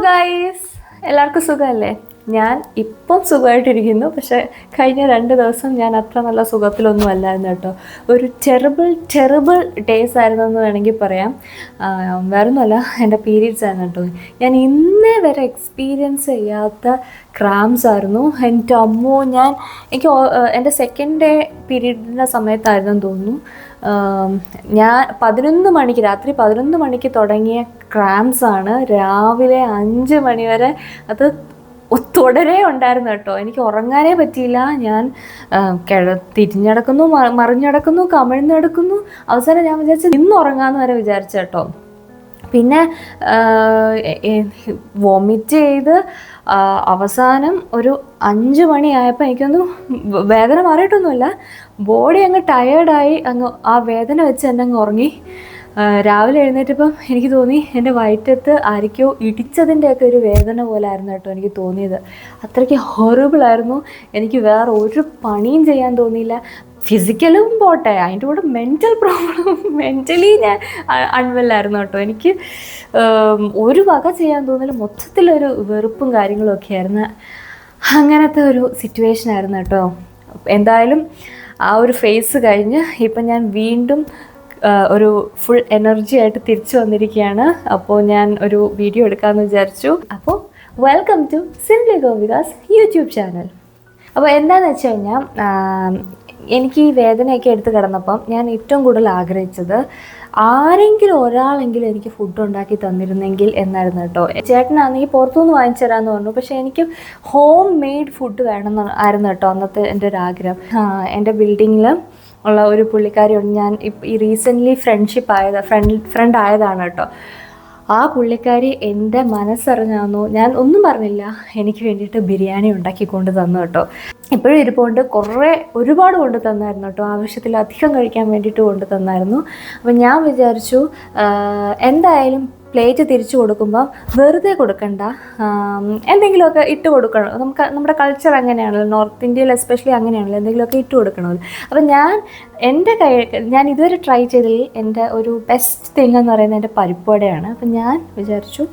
Guys, എല്ലാവർക്കും സുഖമല്ലേ? ഞാൻ ഇപ്പം സുഖമായിട്ടിരിക്കുന്നു. പക്ഷേ കഴിഞ്ഞ 2 ദിവസം ഞാൻ അത്ര നല്ല സുഖത്തിലൊന്നും അല്ലായിരുന്നു കേട്ടോ. ഒരു ടെറിബിൾ ഡേയ്സ് ആയിരുന്നു എന്ന് വേണമെങ്കിൽ പറയാം. വേറൊന്നുമല്ല, എൻ്റെ പീരീഡ്സ് ആയിരുന്നു കേട്ടോ. ഞാൻ ഇന്നേ വരെ എക്സ്പീരിയൻസ് ചെയ്യാത്ത ക്രാംസ് ആയിരുന്നു. എൻ്റെ അമ്മോ, എനിക്ക് എൻ്റെ സെക്കൻഡ് ഡേ പീരീഡിൻ്റെ സമയത്തായിരുന്നു തോന്നുന്നു. ഞാൻ രാത്രി 11 മണിക്ക് തുടങ്ങിയ ക്രാംസാണ് രാവിലെ 5 മണി വരെ അത് തുടരെ ഉണ്ടായിരുന്നു കേട്ടോ. എനിക്ക് ഉറങ്ങാനേ പറ്റിയില്ല. ഞാൻ തിരിഞ്ഞടക്കുന്നു, മറിഞ്ഞടക്കുന്നു, കമിഴ്ന്നടക്കുന്നു. അവസാനം ഞാൻ വിചാരിച്ചു ഇന്ന് ഉറങ്ങാമെന്ന് വരെ വിചാരിച്ചു കേട്ടോ. പിന്നെ വോമിറ്റ് ചെയ്ത് അവസാനം ഒരു 5 മണിയായപ്പോൾ എനിക്കൊന്നും വേദന മാറിയിട്ടൊന്നുമില്ല. ബോഡി അങ്ങ് ടയേർഡായി ആ വേദന വെച്ച് എന്നെ അങ്ങ് ഉറങ്ങി. രാവിലെ എഴുന്നേറ്റപ്പം എനിക്ക് തോന്നി എൻ്റെ വയറ്റത്ത് ആരൊക്കെയോ ഇടിച്ചതിൻ്റെയൊക്കെ ഒരു വേദന പോലെ ആയിരുന്നു കേട്ടോ എനിക്ക് തോന്നിയത്. അത്രയ്ക്ക് ഹൊറിബിളായിരുന്നു. എനിക്ക് വേറെ ഒരു പണിയും ചെയ്യാൻ തോന്നിയില്ല. ഫിസിക്കലും പോട്ടെ, അതിൻ്റെ കൂടെ മെൻ്റലി ഞാൻ അൺവെല്ലായിരുന്നു കേട്ടോ. എനിക്ക് ഒരു വക ചെയ്യാൻ തോന്നില്ല. മൊത്തത്തിലൊരു വെറുപ്പും കാര്യങ്ങളും ഒക്കെ ആയിരുന്നു. അങ്ങനത്തെ ഒരു സിറ്റുവേഷൻ ആയിരുന്നു കേട്ടോ. എന്തായാലും ആ ഒരു ഫേസ് കഴിഞ്ഞ് ഇപ്പം ഞാൻ വീണ്ടും ഒരു ഫുൾ എനർജി ആയിട്ട് തിരിച്ചു വന്നിരിക്കുകയാണ്. അപ്പോൾ ഞാൻ ഒരു വീഡിയോ എടുക്കാമെന്ന് വിചാരിച്ചു. അപ്പോൾ welcome to simply Gopika's YouTube channel. അപ്പോൾ എന്താണെന്ന് വെച്ച് കഴിഞ്ഞാൽ, എനിക്ക് ഈ വേദനയൊക്കെ എടുത്ത് കിടന്നപ്പം ഞാൻ ഏറ്റവും കൂടുതൽ ആഗ്രഹിച്ചത് ആരെങ്കിലും ഒരാളെങ്കിലും എനിക്ക് ഫുഡ് ഉണ്ടാക്കി തന്നിരുന്നെങ്കിൽ എന്നായിരുന്നു കേട്ടോ. ചേട്ടനാണെങ്കിൽ പുറത്തുനിന്ന് വാങ്ങിച്ചു തരാമെന്ന് പറഞ്ഞു. പക്ഷേ എനിക്ക് ഹോം മെയ്ഡ് ഫുഡ് വേണമെന്ന് ആയിരുന്നു കേട്ടോ അന്നത്തെ എൻ്റെ ഒരു ആഗ്രഹം. എൻ്റെ ബിൽഡിങ്ങിൽ ഉള്ള ഒരു പുള്ളിക്കാരിയുണ്ട്. ഞാൻ ഈ റീസെൻ്റ്ലി ഫ്രണ്ട് ആയതാണ് കേട്ടോ. ആ പുള്ളിക്കാരി എൻ്റെ മനസ്സറിഞ്ഞാന്നു, ഞാൻ ഒന്നും പറഞ്ഞില്ല, എനിക്ക് വേണ്ടിയിട്ട് ബിരിയാണി ഉണ്ടാക്കി കൊണ്ട് തന്നു കേട്ടോ. ഇപ്പോഴും ഇരിപ്പുണ്ട്. ഒരുപാട് കൊണ്ട് തന്നായിരുന്നു കേട്ടോ. ആവശ്യത്തിലധികം കഴിക്കാൻ വേണ്ടിയിട്ട് കൊണ്ട് തന്നായിരുന്നു. അപ്പം ഞാൻ വിചാരിച്ചു എന്തായാലും പ്ലേറ്റ് തിരിച്ചു കൊടുക്കുമ്പം വെറുതെ കൊടുക്കണ്ട, എന്തെങ്കിലുമൊക്കെ ഇട്ട് കൊടുക്കണം. നമ്മുടെ കൾച്ചർ അങ്ങനെയാണല്ലോ, നോർത്ത് ഇന്ത്യയിൽ എസ്പെഷ്യലി അങ്ങനെയാണല്ലോ, എന്തെങ്കിലുമൊക്കെ ഇട്ട് കൊടുക്കണമല്ലോ. അപ്പം ഞാൻ ഇതുവരെ ട്രൈ ചെയ്തതിൽ എൻ്റെ ഒരു ബെസ്റ്റ് തിങ് എന്ന് പറയുന്നത് എൻ്റെ പരിപ്പുവടയാണ്. അപ്പം ഞാൻ വിചാരിച്ചു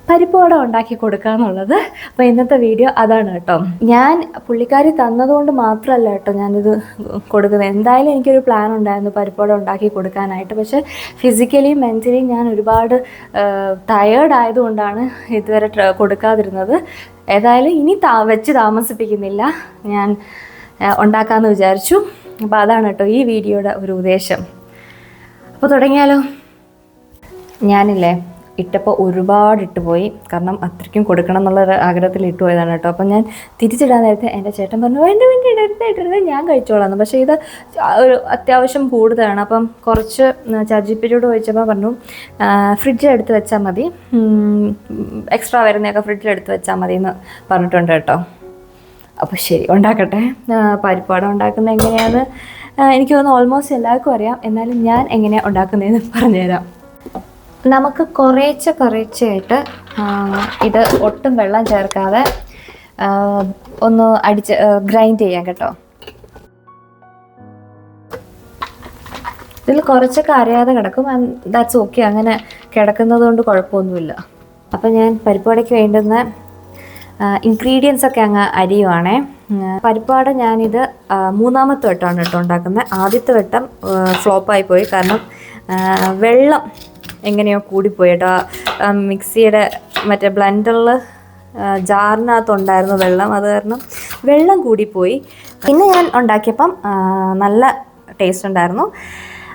പരിപ്പുവട ഉണ്ടാക്കി കൊടുക്കാമെന്നുള്ളത്. അപ്പോൾ ഇന്നത്തെ വീഡിയോ അതാണ് കേട്ടോ. ഞാൻ പുള്ളിക്കാരി തന്നതുകൊണ്ട് മാത്രമല്ല കേട്ടോ ഞാനിത് കൊടുക്കുന്നത്. എന്തായാലും എനിക്കൊരു പ്ലാൻ ഉണ്ടായിരുന്നു പരിപ്പുവട ഉണ്ടാക്കി കൊടുക്കാനായിട്ട്. പക്ഷേ ഫിസിക്കലി മെൻ്റലി ഞാൻ ഒരുപാട് ടയേർഡ് ആയതുകൊണ്ടാണ് ഇതുവരെ കൊടുക്കാതിരുന്നത്. ഏതായാലും ഇനി വെച്ച് താമസിപ്പിക്കുന്നില്ല, ഞാൻ ഉണ്ടാക്കാമെന്ന് വിചാരിച്ചു. അപ്പോൾ അതാണ് കേട്ടോ ഈ വീഡിയോയുടെ ഒരു ഉദ്ദേശം. അപ്പോൾ തുടങ്ങിയാലോ. ഞാനില്ലേ ഇട്ടപ്പോൾ ഒരുപാട് ഇട്ടുപോയി, കാരണം അത്രയ്ക്കും കൊടുക്കണം എന്നുള്ളൊരു ആഗ്രഹത്തിൽ ഇട്ട് പോയതാണ് കേട്ടോ. അപ്പം ഞാൻ തിരിച്ചിടാൻ നേരത്തെ എൻ്റെ ചേട്ടൻ പറഞ്ഞു വേണ്ട ഇടരുത് ഞാൻ കഴിച്ചോളാം. പക്ഷേ ഇത് ഒരു അത്യാവശ്യം കൂടുതലാണ്. അപ്പം കുറച്ച് ചാർജിപ്പിനോട് ചോദിച്ചപ്പോൾ പറഞ്ഞു ഫ്രിഡ്ജിൽ എടുത്ത് വെച്ചാൽ മതി, എക്സ്ട്രാ വരുന്നതൊക്കെ ഫ്രിഡ്ജിൽ എടുത്ത് വെച്ചാൽ മതി എന്ന് പറഞ്ഞിട്ടുണ്ട് കേട്ടോ. അപ്പോൾ ശരി, ഉണ്ടാക്കട്ടെ. പരിപ്പുവട ഉണ്ടാക്കുന്നത് എങ്ങനെയാണെന്ന് എനിക്ക് തോന്നുന്നു ഓൾമോസ്റ്റ് എല്ലാവർക്കും അറിയാം. എന്നാലും ഞാൻ എങ്ങനെയാണ് ഉണ്ടാക്കുന്നതെന്ന് പറഞ്ഞുതരാം. നമുക്ക് കുറേശ്ശെയായിട്ട് ഇത് ഒട്ടും വെള്ളം ചേർക്കാതെ ഒന്ന് ഗ്രൈൻഡ് ചെയ്യാം കേട്ടോ. ഇതിൽ കുറച്ചൊക്കെ അറിയാതെ കിടക്കും, ദാറ്റ്സ് ഓക്കെ. അങ്ങനെ കിടക്കുന്നത് കൊണ്ട് കുഴപ്പമൊന്നുമില്ല. അപ്പം ഞാൻ പരിപ്പുവടയ്ക്ക് വേണ്ടുന്ന ഇൻഗ്രീഡിയൻസ് ഒക്കെ അങ്ങ് അരിയുവാണേ. പരിപ്പുവട ഞാനിത് 3ാമത്തെ വട്ടമാണ് കേട്ടോ ഉണ്ടാക്കുന്നത്. ആദ്യത്തെ വട്ടം ഫ്ലോപ്പായി പോയി, കാരണം വെള്ളം എങ്ങനെയോ കൂടിപ്പോയി കേട്ടോ. മിക്സിയുടെ മറ്റേ ബ്ലെൻഡറിൽ ജാറിനകത്തുണ്ടായിരുന്നു വെള്ളം, അത് കാരണം വെള്ളം കൂടിപ്പോയി. പിന്നെ ഞാൻ ഉണ്ടാക്കിയപ്പം നല്ല ടേസ്റ്റ് ഉണ്ടായിരുന്നു.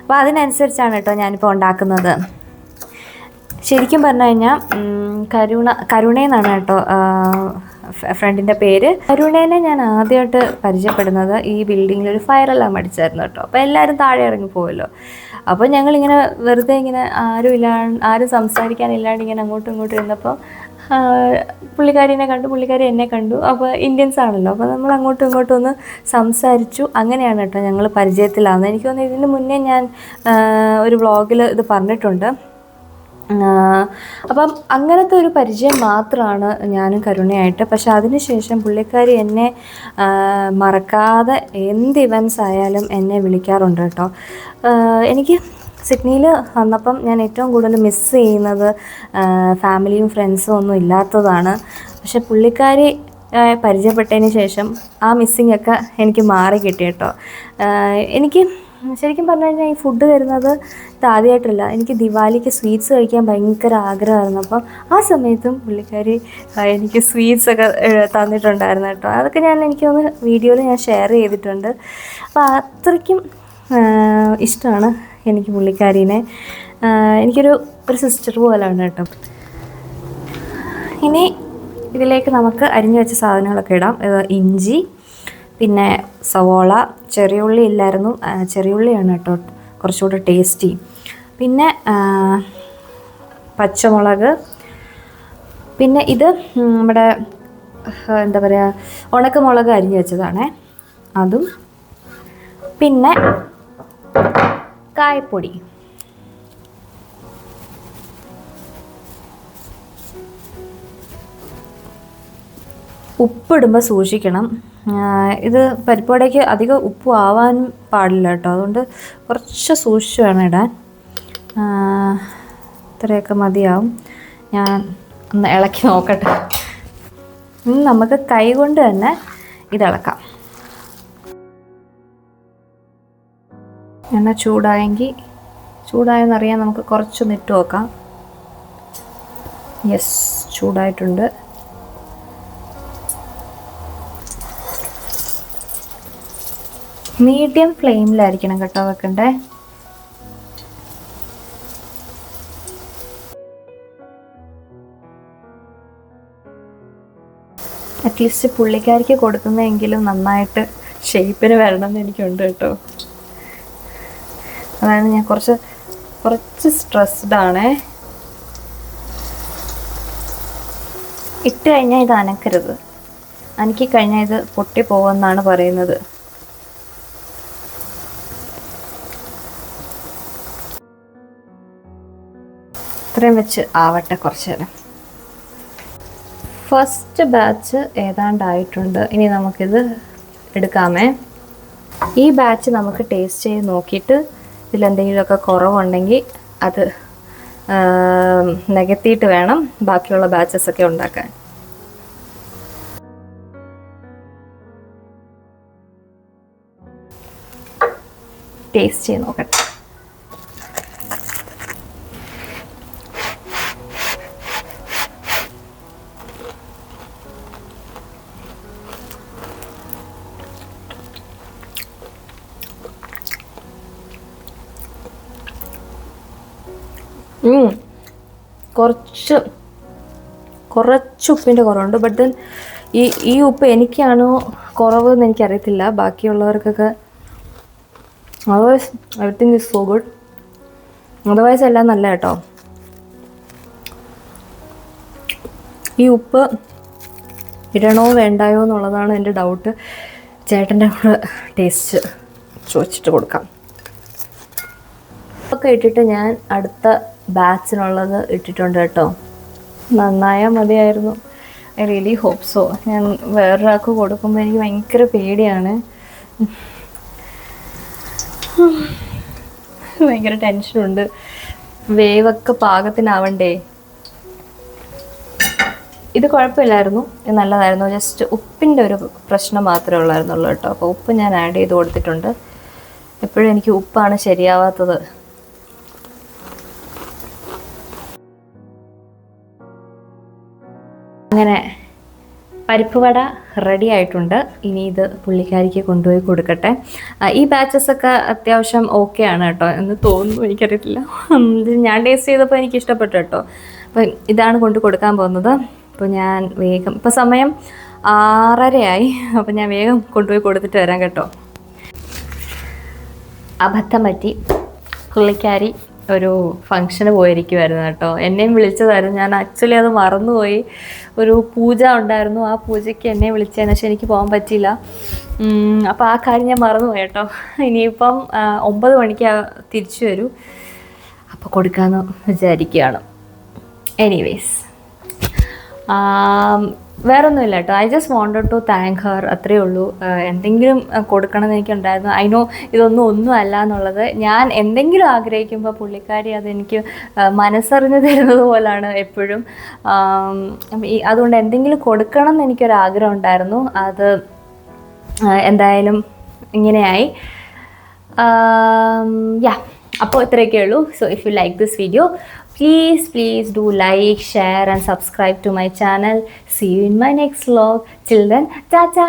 അപ്പോൾ അതിനനുസരിച്ചാണ് കേട്ടോ ഞാനിപ്പോൾ ഉണ്ടാക്കുന്നത്. ശരിക്കും പറഞ്ഞു കഴിഞ്ഞാൽ കരുണയെന്നാണ് കേട്ടോ ഫ്രണ്ടിൻ്റെ പേര്. കരുണേനെ ഞാൻ ആദ്യമായിട്ട് പരിചയപ്പെടുന്നത് ഈ ബിൽഡിങ്ങിൽ ഒരു ഫയർ അലാം അടിച്ചായിരുന്നു കേട്ടോ. അപ്പോൾ എല്ലാവരും താഴെ ഇറങ്ങി പോകുമല്ലോ. അപ്പോൾ ഞങ്ങളിങ്ങനെ വെറുതെ ഇങ്ങനെ ആരും സംസാരിക്കാനില്ലാണ്ട് ഇങ്ങനെ അങ്ങോട്ടും ഇങ്ങോട്ടും ഇരുന്നപ്പോൾ പുള്ളിക്കാരിനെ കണ്ടു, പുള്ളിക്കാരി എന്നെ കണ്ടു. അപ്പോൾ ഇന്ത്യൻസ് ആണല്ലോ, അപ്പോൾ നമ്മൾ അങ്ങോട്ടും ഇങ്ങോട്ടും ഒന്ന് സംസാരിച്ചു. അങ്ങനെയാണ് കേട്ടോ ഞങ്ങൾ പരിചയത്തിലാവുന്നത്. എനിക്ക് തോന്നുന്നു ഇതിന് മുന്നേ ഞാൻ ഒരു വ്ളോഗിൽ ഇത് പറഞ്ഞിട്ടുണ്ട്. അപ്പം അങ്ങനത്തെ ഒരു പരിചയം മാത്രമാണ് ഞാനും കരുണയായിട്ട്. പക്ഷെ അതിനുശേഷം പുള്ളിക്കാരി എന്നെ മറക്കാതെ എന്ത് ഇവൻറ്റ്സ് ആയാലും എന്നെ വിളിക്കാറുണ്ട് കേട്ടോ. എനിക്ക് സിഡ്നിയിൽ വന്നപ്പം ഞാൻ ഏറ്റവും കൂടുതൽ മിസ് ചെയ്യുന്നത് ഫാമിലിയും ഫ്രണ്ട്സും ഒന്നും ഇല്ലാത്തതാണ്. പക്ഷെ പുള്ളിക്കാരി പരിചയപ്പെട്ടതിന് ശേഷം ആ മിസ്സിങ് ഒക്കെ എനിക്ക് മാറി കിട്ടി കേട്ടോ. എനിക്ക് ശരിക്കും പറഞ്ഞു കഴിഞ്ഞാൽ ഈ ഫുഡ് തരുന്നത് ഇതാദ്യമായിട്ടല്ല. എനിക്ക് ദിവാലിക്ക് സ്വീറ്റ്സ് കഴിക്കാൻ ഭയങ്കര ആഗ്രഹമായിരുന്നു. അപ്പം ആ സമയത്തും പുള്ളിക്കാരി എനിക്ക് സ്വീറ്റ്സൊക്കെ തന്നിട്ടുണ്ടായിരുന്നു കേട്ടോ. അതൊക്കെ എനിക്കൊന്ന് വീഡിയോയിൽ ഞാൻ ഷെയർ ചെയ്തിട്ടുണ്ട്. അപ്പോൾ അത്രയ്ക്കും ഇഷ്ടമാണ് എനിക്ക് പുള്ളിക്കാരീനെ. എനിക്കൊരു സിസ്റ്റർ പോലെയാണ് കേട്ടോ. ഇനി ഇതിലേക്ക് നമുക്ക് അരിഞ്ഞു വെച്ച സാധനങ്ങളൊക്കെ ഇടാം. ഇഞ്ചി, പിന്നെ സവോള, ചെറിയുള്ളി ഇല്ലായിരുന്നു, ചെറിയുള്ളിയാണ് കേട്ടോ കുറച്ചുകൂടെ ടേസ്റ്റി. പിന്നെ പച്ചമുളക്, പിന്നെ ഇത് നമ്മുടെ എന്താ പറയുക ഉണക്കമുളക് അരിഞ്ഞു വെച്ചതാണേ, അതും, പിന്നെ കായപ്പൊടി. ഉപ്പിടുമ്പോൾ സൂക്ഷിക്കണം. ഇത് പരിപ്പുവടയ്ക്ക് അധികം ഉപ്പ് ആവാൻ പാടില്ല കേട്ടോ. അതുകൊണ്ട് കുറച്ച് സൂക്ഷിച്ച് വേണം ഇടാൻ. ഇത്രയൊക്കെ മതിയാവും. ഞാൻ ഒന്ന് ഇളക്കി നോക്കട്ടെ. നമുക്ക് കൈ കൊണ്ട് തന്നെ ഇതിളക്കാം. എണ്ണ ചൂടായെന്നറിയാൻ നമുക്ക് കുറച്ചൊന്ന് ഇട്ട് നോക്കാം. യെസ്, ചൂടായിട്ടുണ്ട്. മീഡിയം ഫ്ലെയിമിലായിരിക്കണം കേട്ടോ വെക്കണ്ടേ. അറ്റ്ലീസ്റ്റ് പുള്ളിക്കാരിക്ക് കൊടുക്കുന്നതെങ്കിലും നന്നായിട്ട് ഷേപ്പിന് വരണമെന്ന് എനിക്കുണ്ട് കേട്ടോ. അതായത് ഞാൻ കുറച്ച് സ്ട്രെസ്ഡാണേ. ഇട്ട് കഴിഞ്ഞാൽ ഇത് അനക്കരുത്. അനക്കി കഴിഞ്ഞാൽ ഇത് പൊട്ടിപ്പോകുമെന്നാണ് പറയുന്നത്. ഇത്രയും വെച്ച് ആവട്ടെ കുറച്ച് നേരം. ഫസ്റ്റ് ബാച്ച് ഏതാണ്ടായിട്ടുണ്ട്. ഇനി നമുക്കിത് എടുക്കാമേ. ഈ ബാച്ച് നമുക്ക് ടേസ്റ്റ് ചെയ്ത് നോക്കിയിട്ട് ഇതിലെന്തെങ്കിലുമൊക്കെ കുറവുണ്ടെങ്കിൽ അത് നികത്തിയിട്ട് വേണം ബാക്കിയുള്ള ബാച്ചസൊക്കെ ഉണ്ടാക്കാൻ. ടേസ്റ്റ് ചെയ്ത് നോക്കട്ടെ. കുറച്ച് ഉപ്പിൻ്റെ കുറവുണ്ട്. ബട്ട് ദെൻ ഈ ഉപ്പ് എനിക്കാണോ കുറവെന്ന് എനിക്കറിയത്തില്ല. ബാക്കിയുള്ളവർക്കൊക്കെ otherwise everything is so good. Otherwise എല്ലാം നല്ല കേട്ടോ. ഈ ഉപ്പ് ഇടണോ വേണ്ടായോ എന്നുള്ളതാണ് എൻ്റെ ഡൗട്ട്. ചേട്ടൻ്റെ കൂടെ ടേസ്റ്റ് ചോദിച്ചിട്ട് കൊടുക്കാം. ഒക്കെ ഇട്ടിട്ട് ഞാൻ അടുത്ത ബാച്ചിനുള്ളത് ഇട്ടിട്ടുണ്ട് കേട്ടോ. നന്നായാൽ മതിയായിരുന്നു. I really hope so. ഞാൻ വേറൊരാൾക്ക് കൊടുക്കുമ്പോൾ എനിക്ക് ഭയങ്കര പേടിയാണ്. ഭയങ്കര ടെൻഷനുണ്ട്. വേവൊക്കെ പാകത്തിനാവണ്ടേ. ഇത് കുഴപ്പമില്ലായിരുന്നു, നല്ലതായിരുന്നു. ജസ്റ്റ് ഉപ്പിൻ്റെ ഒരു പ്രശ്നം മാത്രമേ ഉള്ളായിരുന്നുള്ളൂ കേട്ടോ. അപ്പോൾ ഉപ്പ് ഞാൻ ആഡ് ചെയ്ത് കൊടുത്തിട്ടുണ്ട്. എപ്പോഴും എനിക്ക് ഉപ്പാണ് ശരിയാവാത്തത്. അങ്ങനെ പരിപ്പ് വട റെഡി ആയിട്ടുണ്ട്. ഇനി ഇത് പുള്ളിക്കാരിക്ക് കൊണ്ടുപോയി കൊടുക്കട്ടെ. ഈ ബാച്ചസൊക്കെ അത്യാവശ്യം ഓക്കെ ആണ് കേട്ടോ എന്ന് തോന്നുന്നു, എനിക്കറിയത്തില്ല. ഞാൻ ടേസ്റ്റ് ചെയ്തപ്പോൾ എനിക്ക് ഇഷ്ടപ്പെട്ടു കേട്ടോ. അപ്പോൾ ഇതാണ് കൊണ്ട് കൊടുക്കാൻ പോകുന്നത്. അപ്പോൾ ഞാൻ വേഗം, ഇപ്പോൾ സമയം 6:30 അപ്പോൾ ഞാൻ വേഗം കൊണ്ടുപോയി കൊടുത്തിട്ട് വരാം കേട്ടോ. അബദ്ധം പറ്റി. പുള്ളിക്കാരി ഒരു ഫംഗ്ഷന് പോയിരിക്കുമായിരുന്നു കേട്ടോ. എന്നെയും വിളിച്ചതായിരുന്നു. ഞാൻ ആക്ച്വലി അത് മറന്നുപോയി. ഒരു പൂജ ഉണ്ടായിരുന്നു. ആ പൂജയ്ക്ക് എന്നെ വിളിച്ചതിന് ശേഷം എനിക്ക് പോകാൻ പറ്റിയില്ല. അപ്പോൾ ആ കാര്യം ഞാൻ മറന്നുപോയി കേട്ടോ. ഇനിയിപ്പം 9 മണിക്ക് തിരിച്ചു വരൂ. അപ്പോൾ കൊടുക്കാമെന്ന് വിചാരിക്കുകയാണ്. എനിവേസ് വേറൊന്നുമില്ല കേട്ടോ. I just wanted to thank her, അത്രയേ ഉള്ളൂ. എന്തെങ്കിലും കൊടുക്കണമെന്ന് എനിക്കുണ്ടായിരുന്നു. ഐ നോ ഒന്നും അല്ല എന്നുള്ളത്. ഞാൻ എന്തെങ്കിലും ആഗ്രഹിക്കുമ്പോൾ പുള്ളിക്കാരി അതെനിക്ക് മനസ്സറിഞ്ഞ് തരുന്നത് പോലാണ് എപ്പോഴും. അതുകൊണ്ട് എന്തെങ്കിലും കൊടുക്കണം എന്ന് എനിക്കൊരാഗ്രഹം ഉണ്ടായിരുന്നു. അത് എന്തായാലും ഇങ്ങനെയായി. യാ, അപ്പോൾ ഇത്രയൊക്കെ ഉള്ളൂ. So if you like this video, please do like, share and subscribe to my channel. See you in my next vlog. Till then, ta-ta.